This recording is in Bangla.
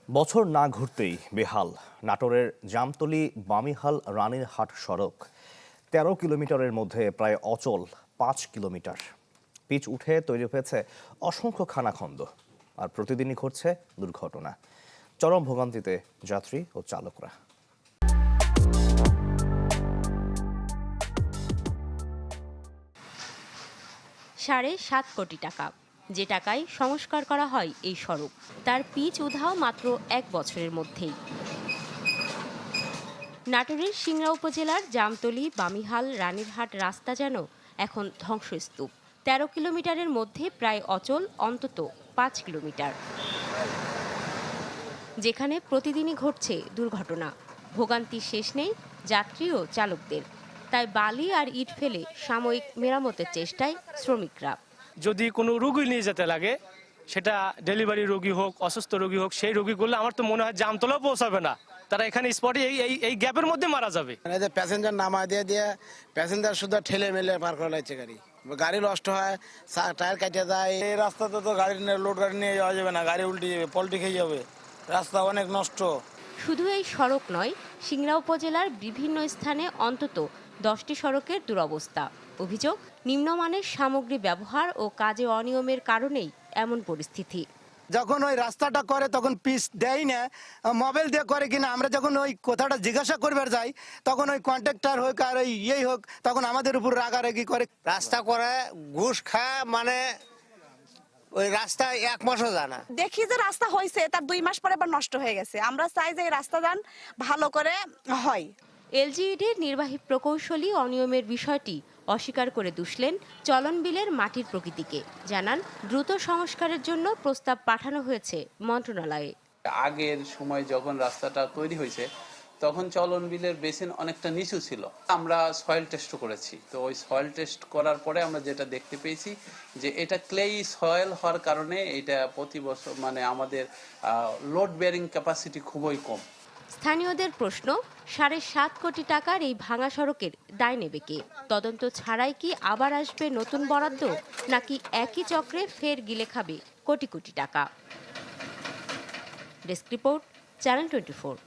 বছর না ঘুরতেই বেহাল নাটোরের জামতলী বামিহাল রানীরহাট সড়ক ১৩ কিলোমিটারের মধ্যে প্রায় অচল ৫ কিলোমিটার। পিচ উঠে তৈরি হয়েছে অসংখ্য খানাখন্দ, আর প্রতিদিনই ঘটছে দুর্ঘটনা। চরম ভোগান্তিতে যাত্রী ও চালকরা। সাড়ে ৭ কোটি টাকা, যে টাকায় সংস্কার করা হয় এই সড়ক, তার পিচ উধাও মাত্র ১ বছরের মধ্যেই। নাটোরের সিংড়া উপজেলার জামতলী বামিহাল রানীরহাট রাস্তা যেন এখন ধ্বংসস্তূপ। ১৩ কিলোমিটারের মধ্যে প্রায় অচল অন্তত ৫ কিলোমিটার, যেখানে প্রতিদিনই ঘটছে দুর্ঘটনা। ভোগান্তি শেষ নেই যাত্রী ও চালকদের, তাই বালি আর ইট ফেলে সাময়িক মেরামতের চেষ্টায় শ্রমিকরা। যদি কোনো রোগী নিয়ে যেতে লাগে, সেটা ডেলিভারি রোগী হোক, অসুস্থ রোগী হোক, সেই রোগীগুলো আমার তো মনে হয় জামতলাও পৌঁছাবে না, তারা এখানে স্পটে এই গ্যাপের মধ্যে মারা যাবে। প্যাসেঞ্জার নামা দিয়ে প্যাসেঞ্জার শুধু ঠেলে মেলে পার করা লাগছে, গাড়ি নষ্ট হয়, টায়ার কাটে যায়। এই রাস্তাতে তো গাড়ি লোড গাড়ি নিয়ে যাওয়া যাবে না, গাড়ি উল্টে যাবে, পল্টি খেয়ে যাবে, রাস্তা অনেক নষ্ট। শুধু এই সড়ক নয়, সিংড়া উপজেলার বিভিন্ন স্থানে অন্তত 10টি সড়কের দুরবস্থা। অভিযোগ, নিম্নমানের সামগ্রী ব্যবহার ও কাজে অনিয়মের কারণেই এমন পরিস্থিতি। যখন ওই রাস্তাটা করে তখন পিচ দেয় না, মোবাইল দিয়ে করে কিনা। আমরা যখন ওই কথাটা জিজ্ঞাসা করবার যাই, তখন ওই কন্ট্রাক্টর হোক আর ওই হোক, তখন আমাদের উপর রাগারাগি করে। রাস্তা করে ঘুষ খায়, মানে ওই রাস্তায় 1 মাসও জানা। দেখি যে রাস্তা হয়েছে, তার 2 মাস পরে আবার নষ্ট হয়ে গেছে। আমরা চাই যে এই রাস্তা যান ভালো করে হয়। এলজিইডির নির্বাহী প্রকৌশলী অনিয়মের বিষয়টি অস্বীকার করে দুষলেন চলন বিলের মাটির প্রকৃতিকে। জানান, দ্রুত সংস্কারের জন্য প্রস্তাব পাঠানো হয়েছে মন্ত্রণালয়ে। আগের সময় যখন রাস্তাটা তৈরি হয়েছে, তখন চলন বিলের বেসিন অনেকটা নিচু ছিল। আমরা সয়েল টেস্ট করেছি, তো ওই সয়েল টেস্ট করার পরে আমরা যেটা দেখতে পেয়েছি যে এটা ক্লেই সয়েল হওয়ার কারণে এটা প্রতি বছর মানে আমাদের লোড বেয়ারিং ক্যাপাসিটি খুবই কম। স্থানীয়দের প্রশ্ন, 7.5 কোটি টাকার এই ভাঙা সড়কের দায় নেবে কে? তদন্ত ছাড়াই কি আবার আসবে নতুন বরাদ্দ, নাকি একই চক্রে ফের গিলে খাবে কোটি কোটি টাকা? Desk report, channel 24।